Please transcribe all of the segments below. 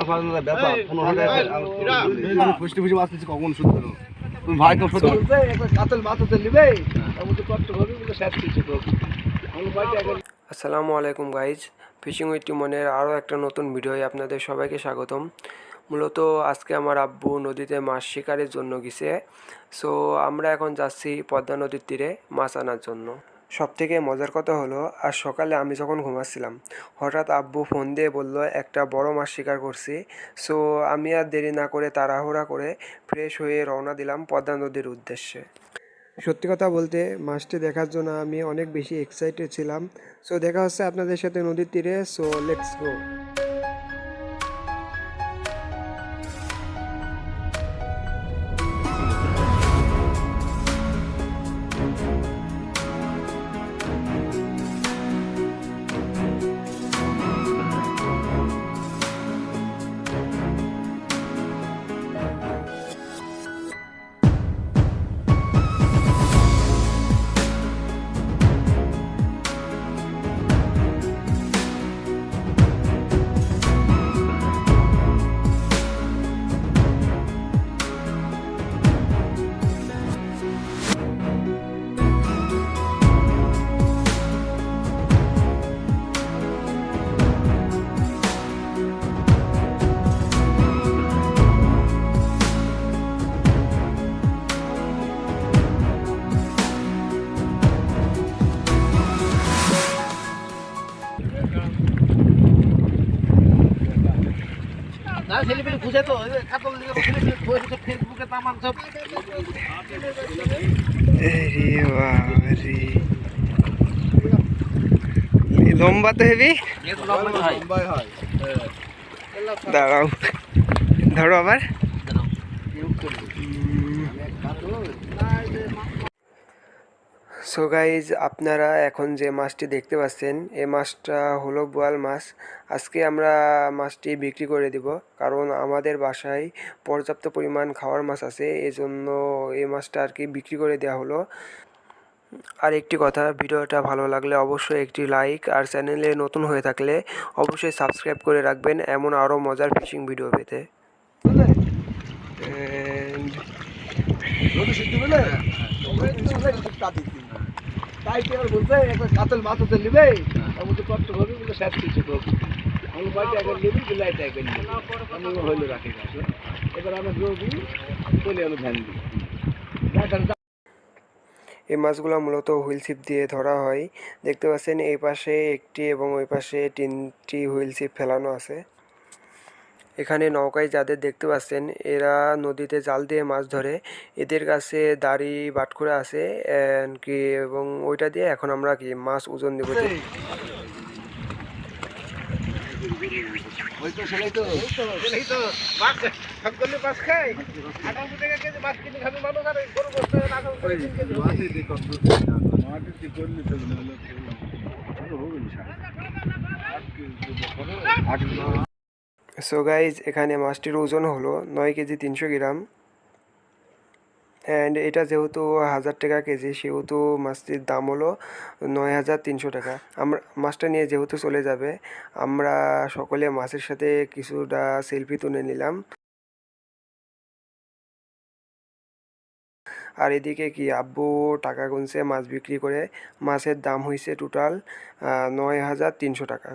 ফাজলার ব্যাপার 15,000 ফুষ্টি ফুষ্টি মাছ নিচ্ছে কখন শুরু করো তুমি ভাই তো সত্যি বলতে একটা কাতল মাছ তো নিবে তার মধ্যে কষ্ট হবে বলে শেষ কিছু তো আমি বাড়ি আগে। আসসালামু আলাইকুম গাইজ, ফিশিং উইথ রিমনের আরও একটা নতুন ভিডিওয় আপনাদের সবাইকে স্বাগতম। মূলত আজকে আমার আব্বু নদীতে মাছ শিকারের জন্য গেছে। সো আমরা এখন যাচ্ছি পদ্মা নদীর তীরে মাছ আনার জন্য। সবথেকে মজার কথা হলো, আজ সকালে আমি যখন ঘুমাচ্ছিলাম হঠাৎ আব্বু ফোন দিয়ে বলল একটা বড় মাছ শিকার করছি। সো আমি আর দেরি না করে তাড়াহুড়া করে ফ্রেশ হয়ে রওনা দিলাম পদ্মা নদীর উদ্দেশ্যে। সত্যি কথা বলতে মাছটি দেখার জন্য আমি অনেক বেশি এক্সাইটেড ছিলাম। সো দেখা হচ্ছে আপনাদের সাথে নদীর তীরে। So let's go. না ছেলেপেলে খুঁজে তো কাতল দিয়ে ফেসবুকে তামান সব লম্বা তো হেবি। দাঁড়াও, ধরো আবার। সো গাইজ, আপনারা এখন যে মাছটি দেখতে পাচ্ছেন এই মাছটা হলো বোয়াল মাছ। আজকে আমরা মাছটি বিক্রি করে দিব, কারণ আমাদের বাসায় পর্যাপ্ত পরিমাণ খাওয়ার মাছ আছে, এই জন্য এই মাছটা আর কি বিক্রি করে দেওয়া হলো। আর একটি কথা, ভিডিওটা ভালো লাগলে অবশ্যই একটি লাইক, আর চ্যানেলে নতুন হয়ে থাকলে অবশ্যই সাবস্ক্রাইব করে রাখবেন এমন আরও মজার ফিশিং ভিডিও পেতে। তাই কি আর বলতে একটা কাতল মাছ তো নিবে তার মধ্যে কষ্ট হবে বলে শেষ কিছু তো আমি বাড়ি আগে নিবি বিলাই টাইপের আমি হইলো রাখি এবার আমার রবি চলে এলো ভ্যান দিয়ে। এই মাছগুলো মূলত হুইল ছিপ দিয়ে ধরা হয়। দেখতে পাচ্ছেন এই পাশে একটি এবং ওই পাশে তিনটি হুইল ছিপ ফেলানো আছে। এখানে নৌকায় যাদের দেখতে পাচ্ছেন এরা নদীতে জাল দিয়ে মাছ ধরে। এদের কাছে দাড়ি বাটখুরা আছে কি, এবং ওইটা দিয়ে এখন আমরা কি মাছ ওজন দেবো। সো গাইজ, এখানে মাছটির ওজন হলো 9 কেজি 300 গ্রাম। অ্যান্ড এটা যেহেতু 1000 টাকা কেজি, সেহেতু মাছটির দাম হলো 9300 টাকা। আমরা মাছটা নিয়ে যেহেতু চলে যাবে, আমরা সকলে মাছের সাথে কিছুটা সেলফি তুলে নিলাম। আর এদিকে কি আব্বু টাকা গুনছে মাছ বিক্রি করে। মাছের দাম হয়েছে টোটাল 9300 টাকা।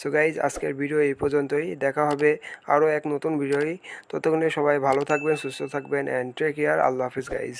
সো গাইজ, আজকের ভিডিও এই পর্যন্তই। দেখা হবে আরও এক নতুন ভিডিওই। ততক্ষণে সবাই ভালো থাকবেন, সুস্থ থাকবেন, অ্যান্ড টেক কেয়ার। আল্লাহ হাফিজ গাইজ।